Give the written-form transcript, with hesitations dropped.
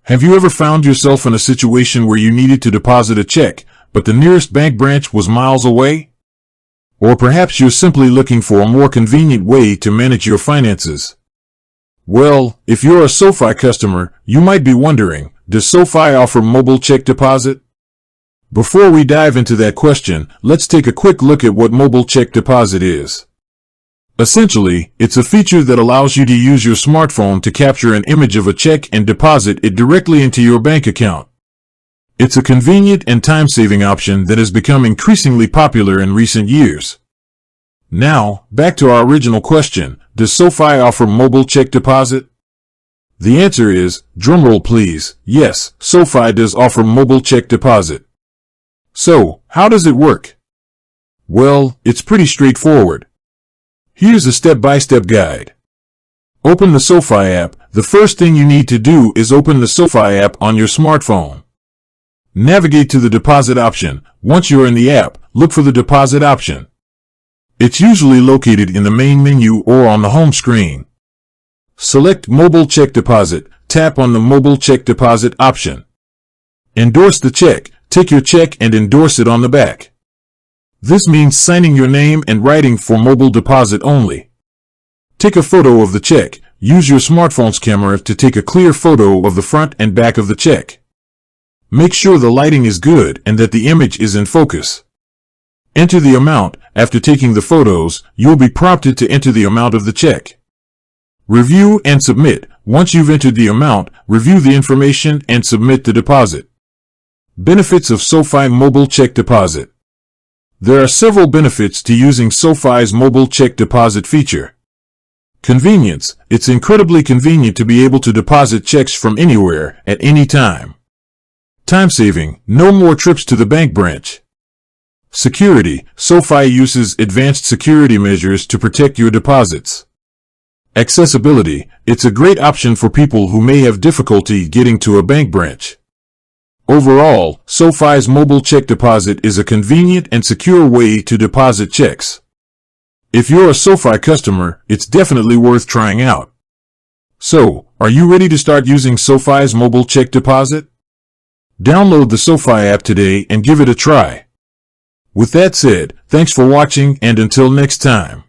Have you ever found yourself in a situation where you needed to deposit a check, but the nearest bank branch was miles away? Or perhaps you're simply looking for a more convenient way to manage your finances. Well, if you're a SoFi customer, you might be wondering, does SoFi offer mobile check deposit? Before we dive into that question, let's take a quick look at what mobile check deposit is. Essentially, it's a feature that allows you to use your smartphone to capture an image of a check and deposit it directly into your bank account. It's a convenient and time-saving option that has become increasingly popular in recent years. Now, back to our original question, does SoFi offer mobile check deposit? The answer is, drumroll please, yes, SoFi does offer mobile check deposit. So, how does it work? Well, it's pretty straightforward. Here's a step-by-step guide. Open the SoFi app. The first thing you need to do is open the SoFi app on your smartphone. Navigate to the deposit option. Once you're in the app, look for the deposit option. It's usually located in the main menu or on the home screen. Select Mobile Check Deposit. Tap on the Mobile Check Deposit option. Endorse the check. Take your check and endorse it on the back. This means signing your name and writing for mobile deposit only. Take a photo of the check. Use your smartphone's camera to take a clear photo of the front and back of the check. Make sure the lighting is good and that the image is in focus. Enter the amount. After taking the photos, you'll be prompted to enter the amount of the check. Review and submit. Once you've entered the amount, review the information and submit the deposit. Benefits of SoFi Mobile Check Deposit. There are several benefits to using SoFi's mobile check deposit feature. Convenience. It's incredibly convenient to be able to deposit checks from anywhere, at any time. Time saving. No more trips to the bank branch. Security. SoFi uses advanced security measures to protect your deposits. Accessibility. It's a great option for people who may have difficulty getting to a bank branch. Overall, SoFi's mobile check deposit is a convenient and secure way to deposit checks. If you're a SoFi customer, it's definitely worth trying out. So, are you ready to start using SoFi's mobile check deposit? Download the SoFi app today and give it a try. With that said, thanks for watching and until next time.